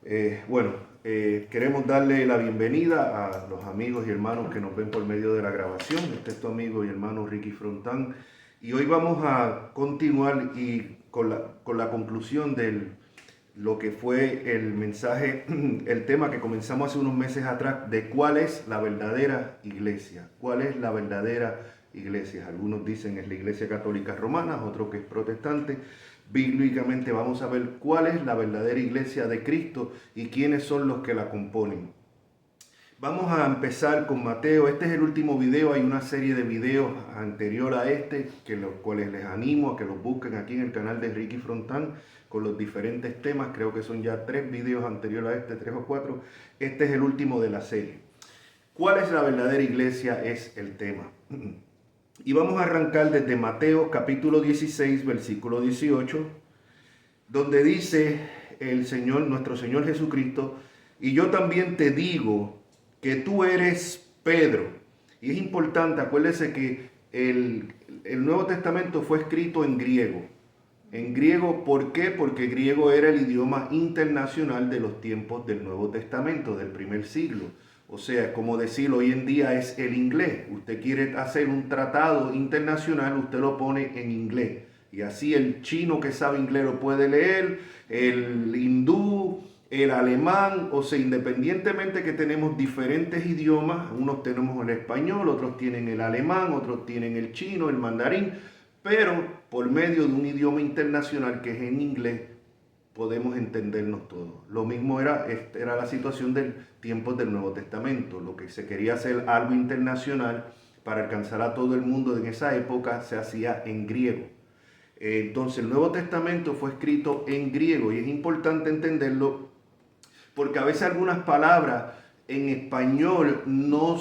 Queremos darle la bienvenida a los amigos y hermanos que nos ven por medio de la grabación. Este es tu amigo y hermano Ricky Frontán. Y hoy vamos a continuar con la conclusión de lo que fue el mensaje, el tema que comenzamos hace unos meses atrás, de cuál es la verdadera iglesia. ¿Cuál es la verdadera iglesia? Algunos dicen es la Iglesia Católica Romana, otros que es protestante. Bíblicamente vamos a ver cuál es la verdadera iglesia de Cristo y quiénes son los que la componen. Vamos a empezar con Mateo. Este es el último video. Hay una serie de videos anterior a este, los cuales les animo a que los busquen aquí en el canal de Ricky Frontán con los diferentes temas. Creo que son ya 3 videos anteriores a este, 3 o 4. Este es el último de la serie. ¿Cuál es la verdadera iglesia? Es el tema. Y vamos a arrancar desde Mateo capítulo 16, versículo 18, donde dice el Señor, nuestro Señor Jesucristo: y yo también te digo que tú eres Pedro. Y es importante, acuérdese que el Nuevo Testamento fue escrito en griego. En griego, ¿por qué? Porque griego era el idioma internacional de los tiempos del Nuevo Testamento, del primer siglo. O sea, como decirlo hoy en día es el inglés. Usted quiere hacer un tratado internacional, usted lo pone en inglés. Y así el chino que sabe inglés lo puede leer, el hindú, el alemán. O sea, independientemente que tenemos diferentes idiomas, unos tenemos el español, otros tienen el alemán, otros tienen el chino, el mandarín. Pero por medio de un idioma internacional que es en inglés, podemos entendernos todos. Lo mismo era la situación del tiempo del Nuevo Testamento. Lo que se quería hacer algo internacional para alcanzar a todo el mundo en esa época se hacía en griego. Entonces el Nuevo Testamento fue escrito en griego y es importante entenderlo porque a veces algunas palabras en español no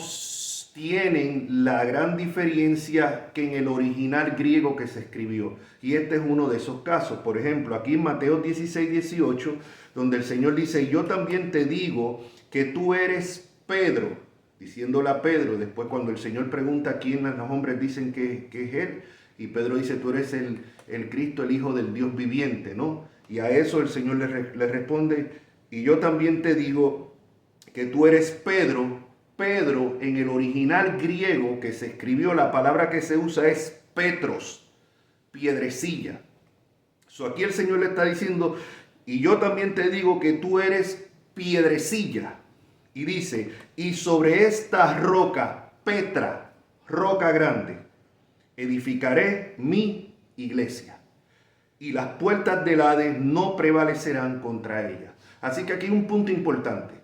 tienen la gran diferencia que en el original griego que se escribió. Y este es uno de esos casos. Por ejemplo, aquí en Mateo 16, 18, donde el Señor dice: yo también te digo que tú eres Pedro, diciéndole a Pedro. Después cuando el Señor pregunta quién los hombres dicen que es Él, y Pedro dice: tú eres el Cristo, el Hijo del Dios viviente, ¿no? Y a eso el Señor le responde: y yo también te digo que tú eres Pedro. Pedro, en el original griego que se escribió, la palabra que se usa es Petros, piedrecilla. Aquí el Señor le está diciendo: y yo también te digo que tú eres piedrecilla. Y dice: y sobre esta roca, Petra, roca grande, edificaré mi iglesia. Y las puertas del Hades no prevalecerán contra ella. Así que aquí hay un punto importante.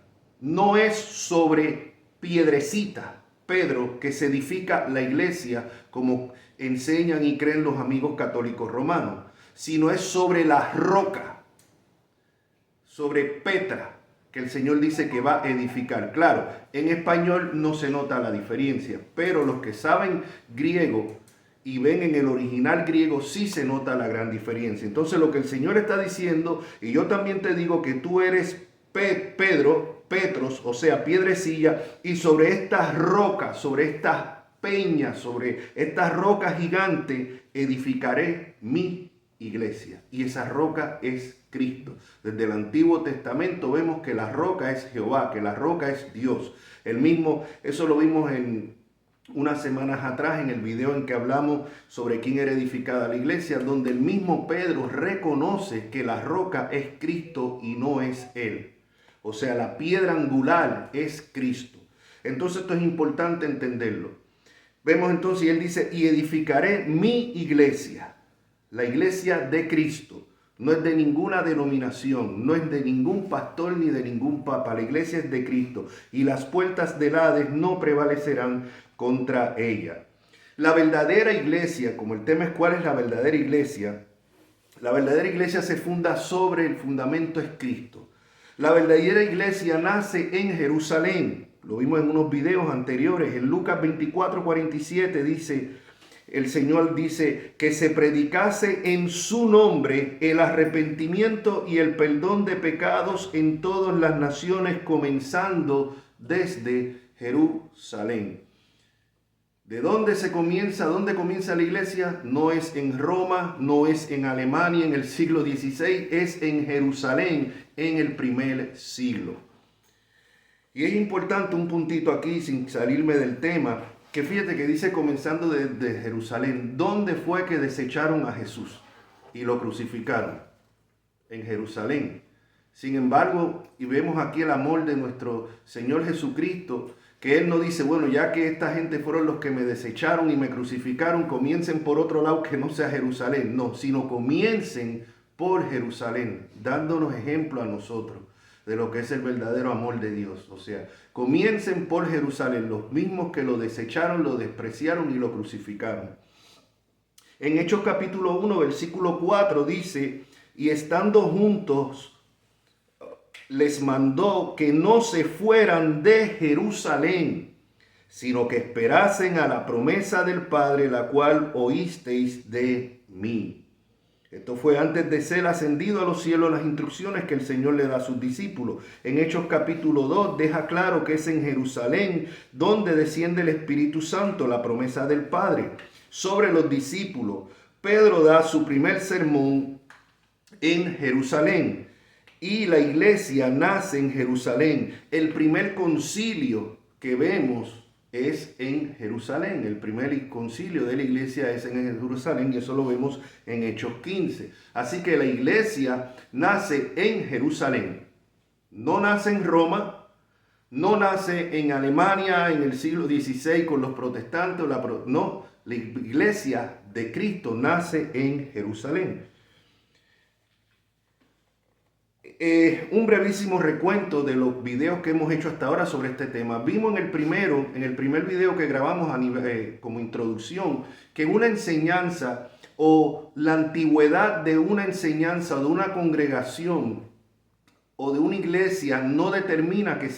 No es sobre piedrecita, Pedro, que se edifica la iglesia como enseñan y creen los amigos católicos romanos, sino es sobre la roca, sobre Petra, que el Señor dice que va a edificar. Claro, en español no se nota la diferencia, pero los que saben griego y ven en el original griego sí se nota la gran diferencia. Entonces lo que el Señor está diciendo: y yo también te digo que tú eres Pedro, Petros, o sea, piedrecilla, y sobre estas rocas, sobre estas peñas, sobre estas rocas gigantes, edificaré mi iglesia. Y esa roca es Cristo. Desde el Antiguo Testamento vemos que la roca es Jehová, que la roca es Dios. El mismo, eso lo vimos en unas semanas atrás en el video en que hablamos sobre quién era edificada la iglesia, donde el mismo Pedro reconoce que la roca es Cristo y no es él. O sea, la piedra angular es Cristo. Entonces esto es importante entenderlo. Vemos entonces, y él dice: y edificaré mi iglesia, la iglesia de Cristo. No es de ninguna denominación, no es de ningún pastor ni de ningún papa. La iglesia es de Cristo y las puertas del Hades no prevalecerán contra ella. La verdadera iglesia, como el tema es cuál es la verdadera iglesia se funda sobre el fundamento es Cristo. La verdadera iglesia nace en Jerusalén. Lo vimos en unos videos anteriores. En Lucas 24, 47 dice, el Señor dice que se predicase en su nombre el arrepentimiento y el perdón de pecados en todas las naciones, comenzando desde Jerusalén. ¿De dónde se comienza? ¿Dónde comienza la iglesia? No es en Roma, no es en Alemania en el siglo XVI, es en Jerusalén en el primer siglo. Y es importante un puntito aquí, sin salirme del tema, que fíjate que dice comenzando desde Jerusalén. ¿Dónde fue que desecharon a Jesús y lo crucificaron? En Jerusalén. Sin embargo, y vemos aquí el amor de nuestro Señor Jesucristo, que Él no dice, bueno, ya que esta gente fueron los que me desecharon y me crucificaron, comiencen por otro lado que no sea Jerusalén. No, sino comiencen por Jerusalén, dándonos ejemplo a nosotros de lo que es el verdadero amor de Dios. O sea, comiencen por Jerusalén, los mismos que lo desecharon, lo despreciaron y lo crucificaron. En Hechos capítulo 1, versículo 4 dice, y estando juntos, les mandó que no se fueran de Jerusalén, sino que esperasen a la promesa del Padre, la cual oísteis de mí. Esto fue antes de ser ascendido a los cielos, las instrucciones que el Señor le da a sus discípulos. En Hechos capítulo 2 deja claro que es en Jerusalén donde desciende el Espíritu Santo, la promesa del Padre, sobre los discípulos. Pedro da su primer sermón en Jerusalén y la iglesia nace en Jerusalén. El primer concilio que vemos es en Jerusalén. El primer concilio de la iglesia es en Jerusalén y eso lo vemos en Hechos 15. Así que la iglesia nace en Jerusalén. No nace en Roma, no nace en Alemania en el siglo XVI con los protestantes. No, la iglesia de Cristo nace en Jerusalén. Un brevísimo recuento de los videos que hemos hecho hasta ahora sobre este tema. Vimos en el primer video que grabamos como introducción, que una enseñanza o la antigüedad de una enseñanza o de una congregación o de una iglesia no determina que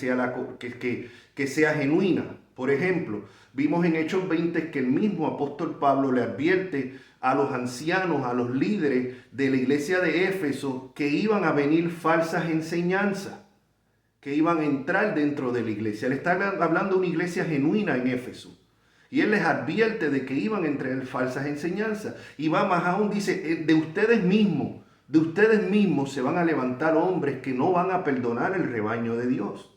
sea genuina. Por ejemplo, vimos en Hechos 20 que el mismo apóstol Pablo le advierte a los ancianos, a los líderes de la iglesia de Éfeso, que iban a venir falsas enseñanzas, que iban a entrar dentro de la iglesia. Él está hablando de una iglesia genuina en Éfeso. Y él les advierte de que iban a entrar falsas enseñanzas. Y va más aún, dice, de ustedes mismos se van a levantar hombres que no van a perdonar el rebaño de Dios.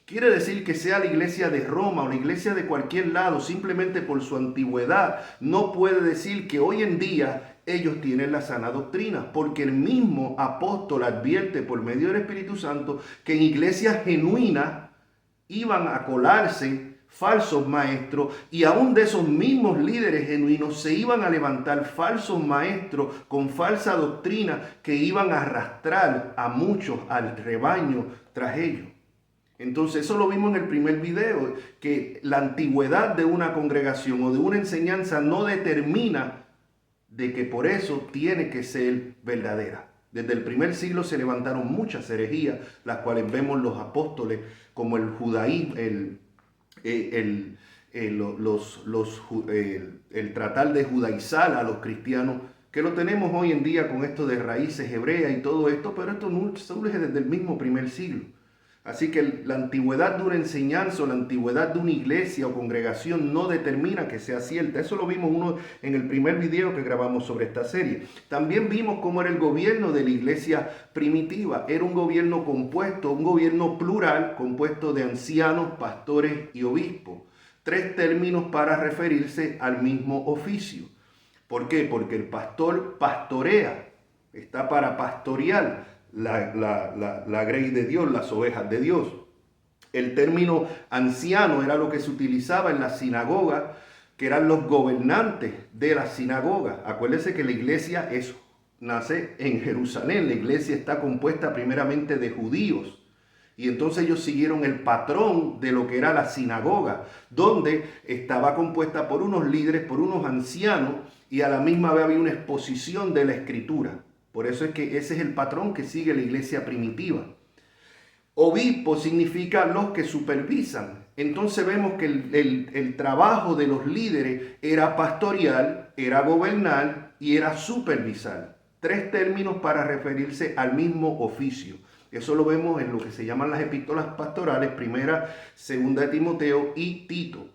Quiere decir que sea la iglesia de Roma o la iglesia de cualquier lado, simplemente por su antigüedad, no puede decir que hoy en día ellos tienen la sana doctrina, porque el mismo apóstol advierte por medio del Espíritu Santo que en iglesias genuinas iban a colarse falsos maestros y aún de esos mismos líderes genuinos se iban a levantar falsos maestros con falsa doctrina que iban a arrastrar a muchos al rebaño tras ellos. Entonces eso lo vimos en el primer video, que la antigüedad de una congregación o de una enseñanza no determina de que por eso tiene que ser verdadera. Desde el primer siglo se levantaron muchas herejías, las cuales vemos los apóstoles, como el judaísmo, el tratar de judaizar a los cristianos, que lo tenemos hoy en día con esto de raíces hebreas y todo esto, pero esto no surge desde el mismo primer siglo. Así que la antigüedad de una enseñanza o la antigüedad de una iglesia o congregación no determina que sea cierta. Eso lo vimos en el primer video que grabamos sobre esta serie. También vimos cómo era el gobierno de la iglesia primitiva. Era un gobierno compuesto, un gobierno plural, compuesto de ancianos, pastores y obispos. 3 términos para referirse al mismo oficio. ¿Por qué? Porque el pastor pastorea, está para pastorear la grey de Dios, las ovejas de Dios. El término anciano era lo que se utilizaba en la sinagoga, que eran los gobernantes de la sinagoga. Acuérdense que la iglesia nace en Jerusalén. La iglesia está compuesta primeramente de judíos. Y entonces ellos siguieron el patrón de lo que era la sinagoga, donde estaba compuesta por unos líderes, por unos ancianos, y a la misma vez había una exposición de la escritura. Por eso es que ese es el patrón que sigue la iglesia primitiva. Obispo significa los que supervisan. Entonces vemos que el trabajo de los líderes era pastorear, era gobernar y era supervisar. 3 términos para referirse al mismo oficio. Eso lo vemos en lo que se llaman las epístolas pastorales, primera, segunda de Timoteo y Tito.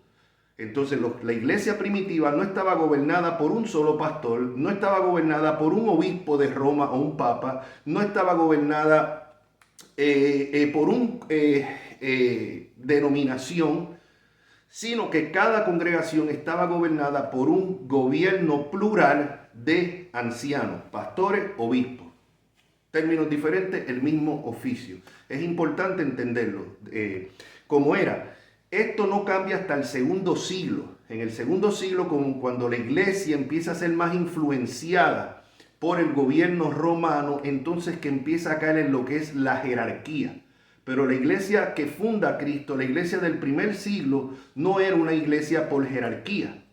Entonces la iglesia primitiva no estaba gobernada por un solo pastor, no estaba gobernada por un obispo de Roma o un papa, no estaba gobernada por una denominación, sino que cada congregación estaba gobernada por un gobierno plural de ancianos, pastores, obispos. Términos diferentes, el mismo oficio. Es importante entenderlo. Como era. Esto no cambia hasta el segundo siglo. En el segundo siglo, como cuando la iglesia empieza a ser más influenciada por el gobierno romano, entonces que empieza a caer en lo que es la jerarquía. Pero la iglesia que funda a Cristo, la iglesia del primer siglo, no era una iglesia por jerarquía.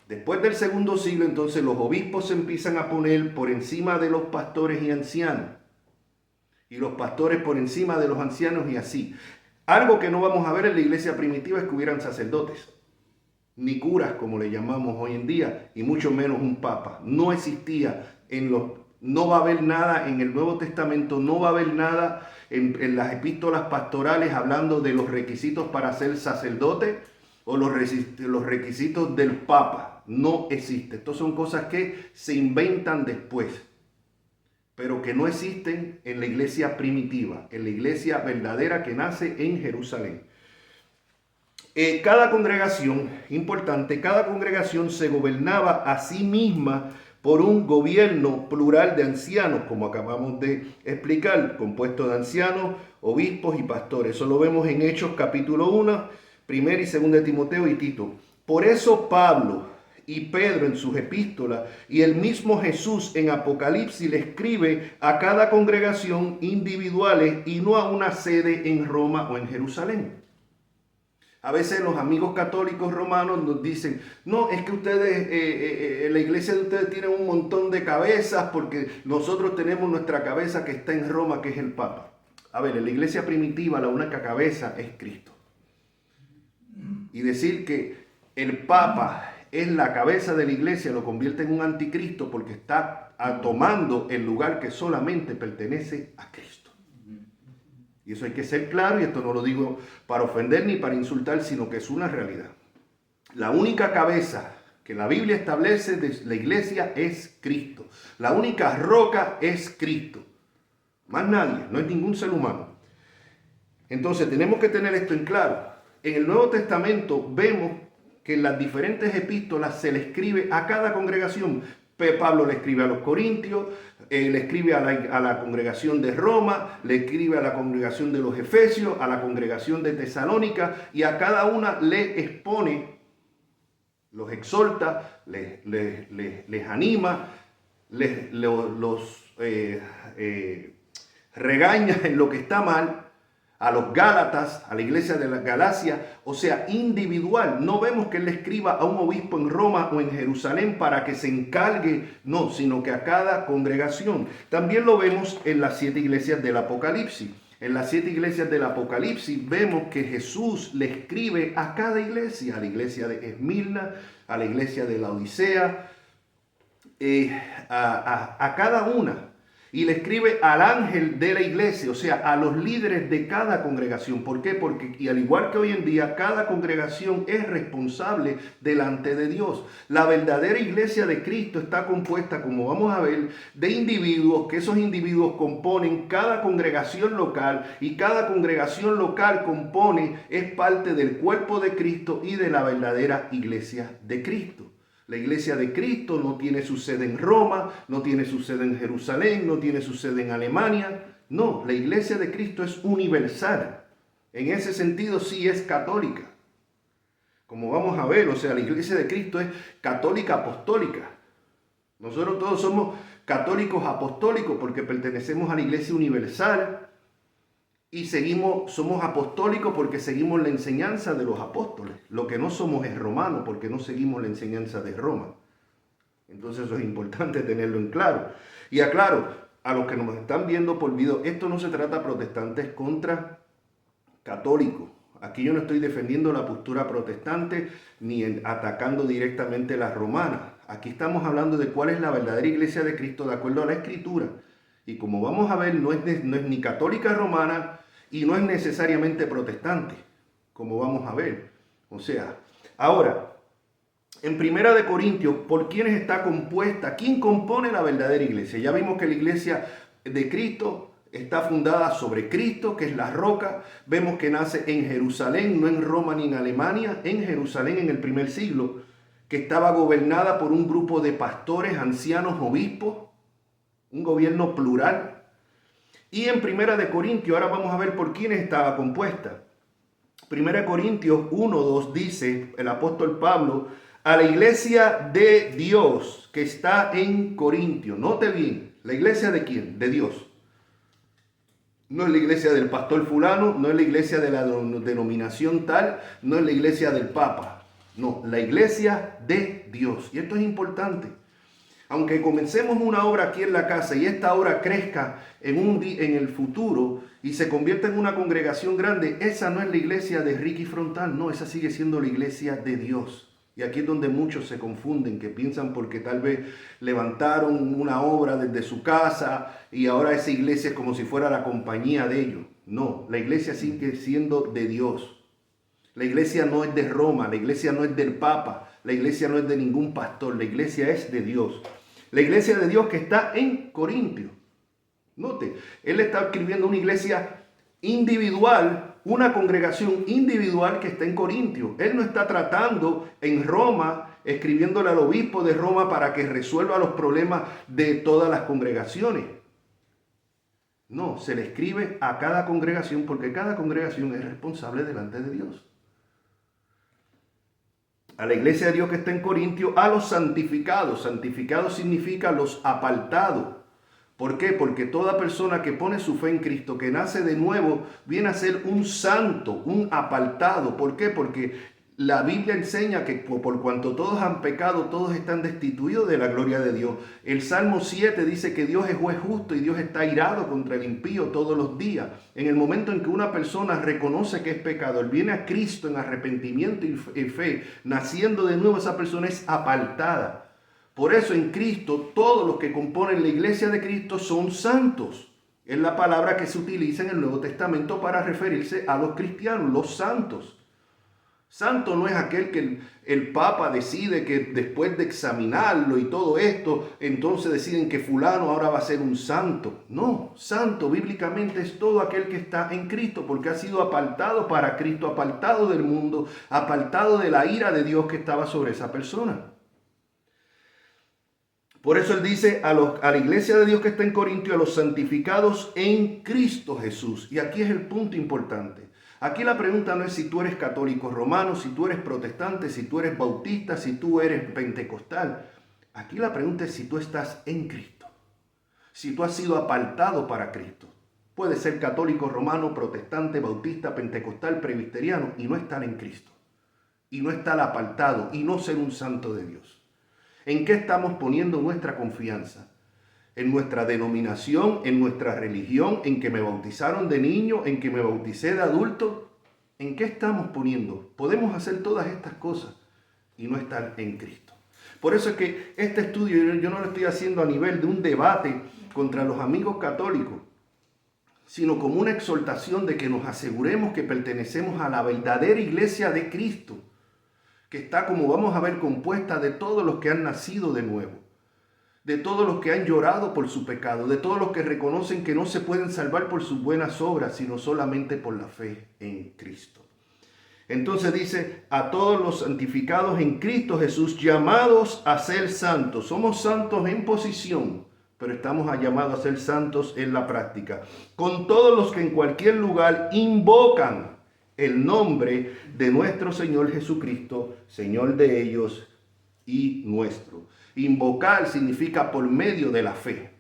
Después del segundo siglo, entonces los obispos se empiezan a poner por encima de los pastores y ancianos. Y los pastores por encima de los ancianos y así. Algo que no vamos a ver en la iglesia primitiva es que hubieran sacerdotes, ni curas como le llamamos hoy en día, y mucho menos un papa. No existía, no va a haber nada en el Nuevo Testamento, no va a haber nada en las epístolas pastorales hablando de los requisitos para ser sacerdote o los requisitos del papa. No existe. Estas son cosas que se inventan después, pero que no existen en la iglesia primitiva, en la iglesia verdadera que nace en Jerusalén. Cada congregación, importante, cada congregación se gobernaba a sí misma por un gobierno plural de ancianos, como acabamos de explicar, compuesto de ancianos, obispos y pastores. Eso lo vemos en Hechos capítulo 1, 1 y 2 de Timoteo y Tito. Por eso Pablo y Pedro en sus epístolas y el mismo Jesús en Apocalipsis le escribe a cada congregación individuales y no a una sede en Roma o en Jerusalén. A veces los amigos católicos romanos nos dicen, no, es que ustedes, en la iglesia de ustedes tienen un montón de cabezas porque nosotros tenemos nuestra cabeza que está en Roma, que es el Papa. A ver, en la iglesia primitiva la única cabeza es Cristo. Y decir que el Papa es la cabeza de la iglesia lo convierte en un anticristo porque está tomando el lugar que solamente pertenece a Cristo. Y eso hay que ser claro, y esto no lo digo para ofender ni para insultar, sino que es una realidad. La única cabeza que la Biblia establece de la iglesia es Cristo. La única roca es Cristo. Más nadie, no es ningún ser humano. Entonces tenemos que tener esto en claro. En el Nuevo Testamento vemos que en las diferentes epístolas se le escribe a cada congregación. Pablo le escribe a los Corintios, le escribe a la congregación de Roma, le escribe a la congregación de los Efesios, a la congregación de Tesalónica, y a cada una le expone, los exhorta, les anima, los regaña en lo que está mal. A los Gálatas, a la iglesia de la Galacia, o sea, individual. No vemos que él le escriba a un obispo en Roma o en Jerusalén para que se encargue, no, sino que a cada congregación. También lo vemos en las 7 iglesias del Apocalipsis. En las 7 iglesias del Apocalipsis vemos que Jesús le escribe a cada iglesia, a la iglesia de Esmirna, a la iglesia de la Odisea, a cada una. Y le escribe al ángel de la iglesia, o sea, a los líderes de cada congregación. ¿Por qué? Porque, y al igual que hoy en día, cada congregación es responsable delante de Dios. La verdadera iglesia de Cristo está compuesta, como vamos a ver, de individuos, que esos individuos componen cada congregación local, y cada congregación local es parte del cuerpo de Cristo y de la verdadera iglesia de Cristo. La iglesia de Cristo no tiene su sede en Roma, no tiene su sede en Jerusalén, no tiene su sede en Alemania. No, la iglesia de Cristo es universal. En ese sentido sí es católica. Como vamos a ver, o sea, la iglesia de Cristo es católica apostólica. Nosotros todos somos católicos apostólicos porque pertenecemos a la iglesia universal y somos apostólicos porque seguimos la enseñanza de los apóstoles. Lo que no somos es romanos porque no seguimos la enseñanza de Roma. Entonces eso es importante tenerlo en claro. Y aclaro, a los que nos están viendo por video, esto no se trata de protestantes contra católicos. Aquí yo no estoy defendiendo la postura protestante ni atacando directamente la romana. Aquí estamos hablando de cuál es la verdadera iglesia de Cristo de acuerdo a la Escritura. Y como vamos a ver, no es ni católica romana y no es necesariamente protestante, como vamos a ver. O sea, ahora, en Primera de Corintios, ¿por quiénes está compuesta? ¿Quién compone la verdadera iglesia? Ya vimos que la iglesia de Cristo está fundada sobre Cristo, que es la roca. Vemos que nace en Jerusalén, no en Roma ni en Alemania, en Jerusalén en el primer siglo, que estaba gobernada por un grupo de pastores, ancianos, obispos, un gobierno plural. Y en Primera de Corintios, ahora vamos a ver por quiénes estaba compuesta. Primera de Corintios 1:2 dice el apóstol Pablo a la iglesia de Dios que está en Corintio. Note bien, ¿la iglesia de quién? De Dios. No es la iglesia del pastor fulano, no es la iglesia de la denominación tal, no es la iglesia del papa. No, la iglesia de Dios. Y esto es importante. Aunque comencemos una obra aquí en la casa y esta obra crezca en el futuro y se convierta en una congregación grande, esa no es la iglesia de Ricky Frontal, no, esa sigue siendo la iglesia de Dios. Y aquí es donde muchos se confunden, que piensan porque tal vez levantaron una obra desde su casa y ahora esa iglesia es como si fuera la compañía de ellos. No, la iglesia sigue siendo de Dios. La iglesia no es de Roma, la iglesia no es del Papa, la iglesia no es de ningún pastor, la iglesia es de Dios. La iglesia de Dios que está en Corintio. Note, él está escribiendo una iglesia individual, una congregación individual que está en Corintio. Él no está tratando en Roma, escribiéndole al obispo de Roma para que resuelva los problemas de todas las congregaciones. No, se le escribe a cada congregación porque cada congregación es responsable delante de Dios. A la iglesia de Dios que está en Corintio, a los santificados. Santificados significa los apartados. ¿Por qué? Porque toda persona que pone su fe en Cristo, que nace de nuevo, viene a ser un santo, un apartado. ¿Por qué? Porque la Biblia enseña que por cuanto todos han pecado, todos están destituidos de la gloria de Dios. El Salmo 7 dice que Dios es juez justo y Dios está airado contra el impío todos los días. En el momento en que una persona reconoce que es pecador, viene a Cristo en arrepentimiento y fe, naciendo de nuevo, esa persona es apartada. Por eso en Cristo todos los que componen la iglesia de Cristo son santos. Es la palabra que se utiliza en el Nuevo Testamento para referirse a los cristianos, los santos. Santo no es aquel que el Papa decide que después de examinarlo y todo esto, entonces deciden que fulano ahora va a ser un santo. No, santo bíblicamente es todo aquel que está en Cristo, porque ha sido apartado para Cristo, apartado del mundo, apartado de la ira de Dios que estaba sobre esa persona. Por eso él dice a la iglesia de Dios que está en Corintio, a los santificados en Cristo Jesús. Y aquí es el punto importante. Aquí la pregunta no es si tú eres católico romano, si tú eres protestante, si tú eres bautista, si tú eres pentecostal. Aquí la pregunta es si tú estás en Cristo. Si tú has sido apartado para Cristo. Puedes ser católico romano, protestante, bautista, pentecostal, presbiteriano y no estar en Cristo. Y no estar apartado y no ser un santo de Dios. ¿En qué estamos poniendo nuestra confianza? ¿En nuestra denominación, en nuestra religión, en que me bautizaron de niño, en que me bauticé de adulto? ¿En qué estamos poniendo? Podemos hacer todas estas cosas y no estar en Cristo. Por eso es que este estudio yo no lo estoy haciendo a nivel de un debate contra los amigos católicos, sino como una exhortación de que nos aseguremos que pertenecemos a la verdadera iglesia de Cristo, que está, como vamos a ver, compuesta de todos los que han nacido de nuevo, de todos los que han llorado por su pecado, de todos los que reconocen que no se pueden salvar por sus buenas obras, sino solamente por la fe en Cristo. Entonces dice, a todos los santificados en Cristo Jesús, llamados a ser santos. Somos santos en posición, pero estamos llamados a ser santos en la práctica. Con todos los que en cualquier lugar invocan el nombre de nuestro Señor Jesucristo, Señor de ellos y nuestro. Invocar significa por medio de la fe.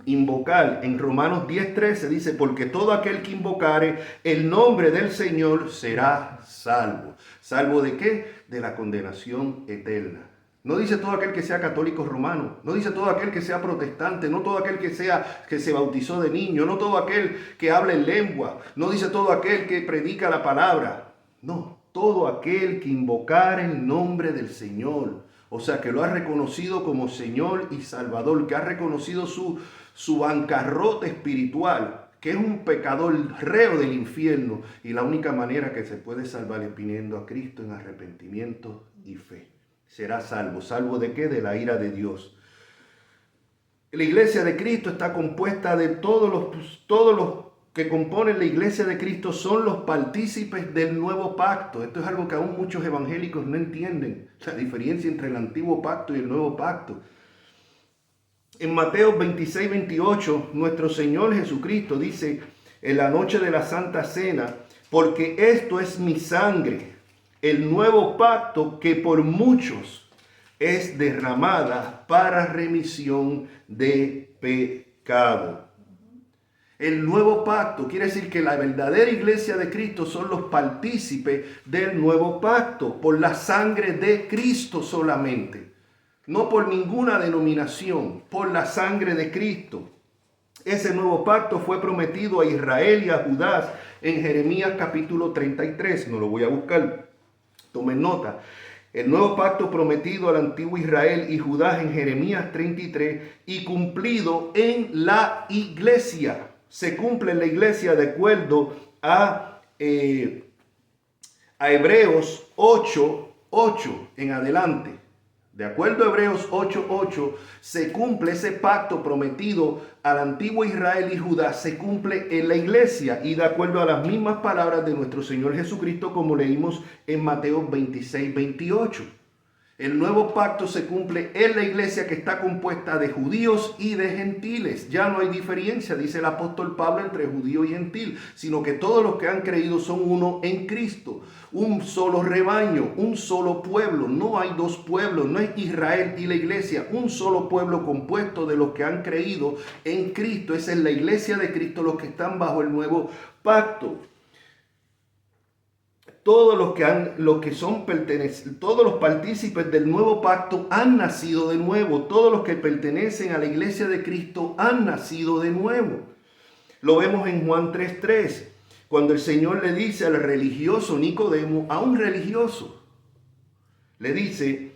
Invocar, en Romanos 10:13 dice, porque todo aquel que invocare el nombre del Señor será salvo. ¿Salvo de qué? De la condenación eterna. No dice todo aquel que sea católico romano, no dice todo aquel que sea protestante, no todo aquel que se bautizó de niño, no todo aquel que habla en lengua, no dice todo aquel que predica la palabra. No, todo aquel que invocare el nombre del Señor. O sea, que lo ha reconocido como Señor y Salvador, que ha reconocido su bancarrota espiritual, que es un pecador reo del infierno, y la única manera que se puede salvar es viniendo a Cristo en arrepentimiento y fe. Será salvo. ¿Salvo de qué? De la ira de Dios. La iglesia de Cristo está compuesta de todos los que componen la iglesia de Cristo son los partícipes del nuevo pacto. Esto es algo que aún muchos evangélicos no entienden, la diferencia entre el antiguo pacto y el nuevo pacto. En Mateo 26, 28, nuestro Señor Jesucristo dice en la noche de la Santa Cena, porque esto es mi sangre, el nuevo pacto que por muchos es derramada para remisión de pecado. El nuevo pacto quiere decir que la verdadera iglesia de Cristo son los partícipes del nuevo pacto por la sangre de Cristo solamente. No por ninguna denominación, por la sangre de Cristo. Ese nuevo pacto fue prometido a Israel y a Judá en Jeremías capítulo 33. No lo voy a buscar, tomen nota. El nuevo pacto prometido al antiguo Israel y Judá en Jeremías 33 y cumplido en la iglesia. Se cumple en la iglesia de acuerdo a Hebreos 8:8 en adelante. De acuerdo a Hebreos 8:8, se cumple ese pacto prometido al antiguo Israel y Judá, se cumple en la iglesia y de acuerdo a las mismas palabras de nuestro Señor Jesucristo como leímos en Mateo 26:28. El nuevo pacto se cumple en la iglesia que está compuesta de judíos y de gentiles. Ya no hay diferencia, dice el apóstol Pablo, entre judío y gentil, sino que todos los que han creído son uno en Cristo. Un solo rebaño, un solo pueblo. No hay dos pueblos, no es Israel y la iglesia. Un solo pueblo compuesto de los que han creído en Cristo. Esa es la iglesia de Cristo, los que están bajo el nuevo pacto. Todos todos los partícipes del nuevo pacto han nacido de nuevo. Todos los que pertenecen a la iglesia de Cristo han nacido de nuevo. Lo vemos en Juan 3:3, cuando el Señor le dice al religioso Nicodemo, a un religioso, le dice,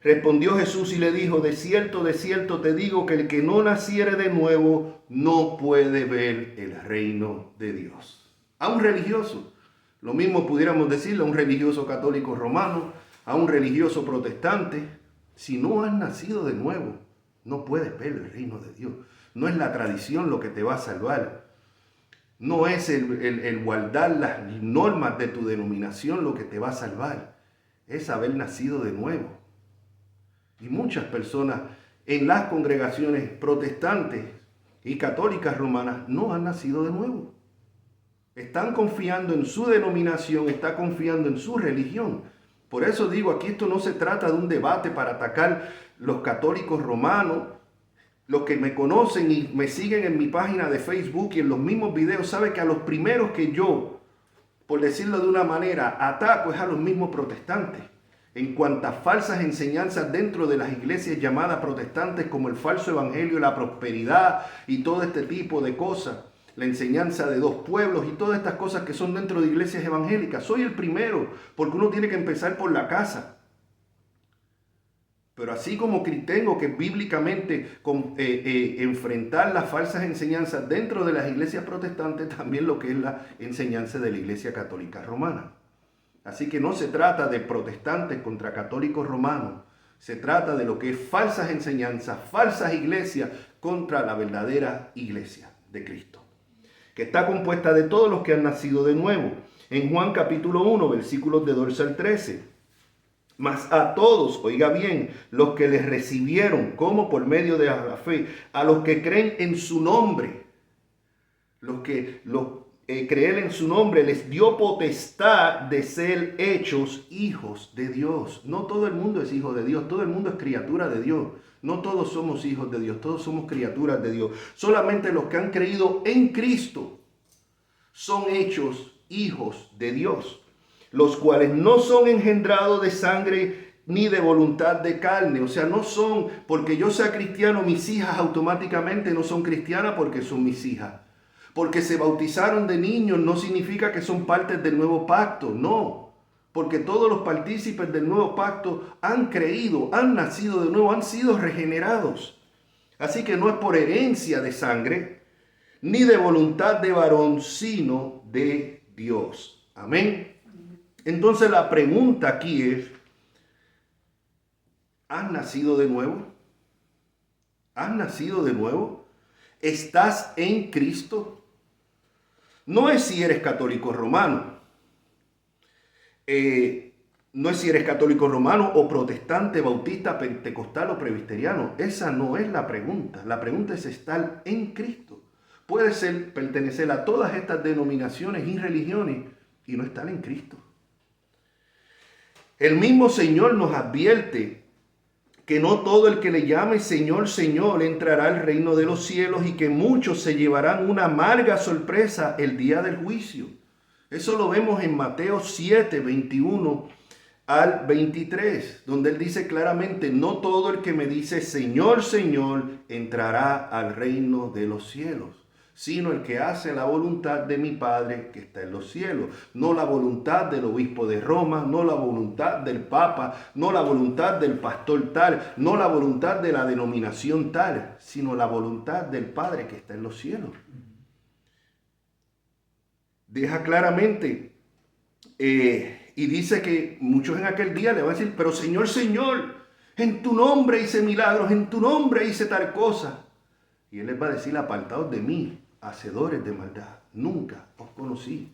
respondió Jesús y le dijo, de cierto te digo que el que no naciere de nuevo no puede ver el reino de Dios. A un religioso. Lo mismo pudiéramos decirle a un religioso católico romano, a un religioso protestante. Si no has nacido de nuevo, no puedes ver el reino de Dios. No es la tradición lo que te va a salvar. No es el guardar las normas de tu denominación lo que te va a salvar. Es haber nacido de nuevo. Y muchas personas en las congregaciones protestantes y católicas romanas no han nacido de nuevo. Están confiando en su denominación, están confiando en su religión. Por eso digo, aquí esto no se trata de un debate para atacar los católicos romanos. Los que me conocen y me siguen en mi página de Facebook y en los mismos videos, saben que a los primeros que yo, por decirlo de una manera, ataco es a los mismos protestantes. En cuantas falsas enseñanzas dentro de las iglesias llamadas protestantes, como el falso evangelio, la prosperidad y todo este tipo de cosas. La enseñanza de dos pueblos y todas estas cosas que son dentro de iglesias evangélicas. Soy el primero, porque uno tiene que empezar por la casa. Pero así como tengo que bíblicamente enfrentar las falsas enseñanzas dentro de las iglesias protestantes, también lo que es la enseñanza de la iglesia católica romana. Así que no se trata de protestantes contra católicos romanos. Se trata de lo que es falsas enseñanzas, falsas iglesias contra la verdadera iglesia de Cristo, que está compuesta de todos los que han nacido de nuevo. En Juan capítulo 1, versículos de 12 al 13. Mas a todos, oiga bien, los que les recibieron como por medio de la fe, a los que creen en su nombre, creer en su nombre les dio potestad de ser hechos hijos de Dios. No todo el mundo es hijo de Dios, todo el mundo es criatura de Dios. No todos somos hijos de Dios, todos somos criaturas de Dios. Solamente los que han creído en Cristo son hechos hijos de Dios, los cuales no son engendrados de sangre ni de voluntad de carne. O sea, no son, porque yo sea cristiano, mis hijas automáticamente no son cristianas porque son mis hijas. Porque se bautizaron de niños no significa que son partes del nuevo pacto, no. Porque todos los partícipes del nuevo pacto han creído, han nacido de nuevo, han sido regenerados. Así que no es por herencia de sangre, ni de voluntad de varón, sino de Dios. Amén. Entonces la pregunta aquí es, ¿has nacido de nuevo? ¿Has nacido de nuevo? ¿Estás en Cristo? No es si eres católico romano. No es si eres católico romano o protestante, bautista, pentecostal o presbiteriano. Esa no es la pregunta. La pregunta es estar en Cristo. Puede ser pertenecer a todas estas denominaciones y religiones y no estar en Cristo. El mismo Señor nos advierte que no todo el que le llame Señor, Señor entrará al reino de los cielos y que muchos se llevarán una amarga sorpresa el día del juicio. Eso lo vemos en Mateo 7, 21 al 23, donde él dice claramente, no todo el que me dice Señor, Señor entrará al reino de los cielos, sino el que hace la voluntad de mi Padre que está en los cielos. No la voluntad del obispo de Roma, no la voluntad del Papa, no la voluntad del pastor tal, no la voluntad de la denominación tal, sino la voluntad del Padre que está en los cielos. Deja claramente, y dice que muchos en aquel día le van a decir, pero Señor, Señor, en tu nombre hice milagros, en tu nombre hice tal cosa. Y él les va a decir, apartaos de mí, hacedores de maldad, nunca os conocí.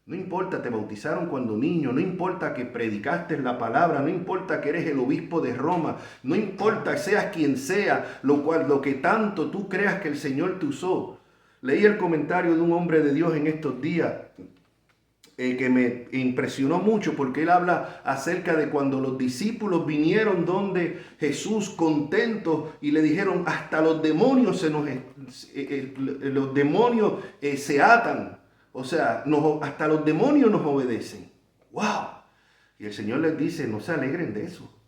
No importa, te bautizaron cuando niño, no importa que predicaste la palabra, no importa que eres el obispo de Roma, no importa seas quien sea, lo que tanto tú creas que el Señor te usó. Leí el comentario de un hombre de Dios en estos días que me impresionó mucho porque él habla acerca de cuando los discípulos vinieron donde Jesús contentos y le dijeron hasta los demonios se atan, o sea, hasta los demonios nos obedecen. ¡Wow! Y el Señor les dice, no se alegren de eso.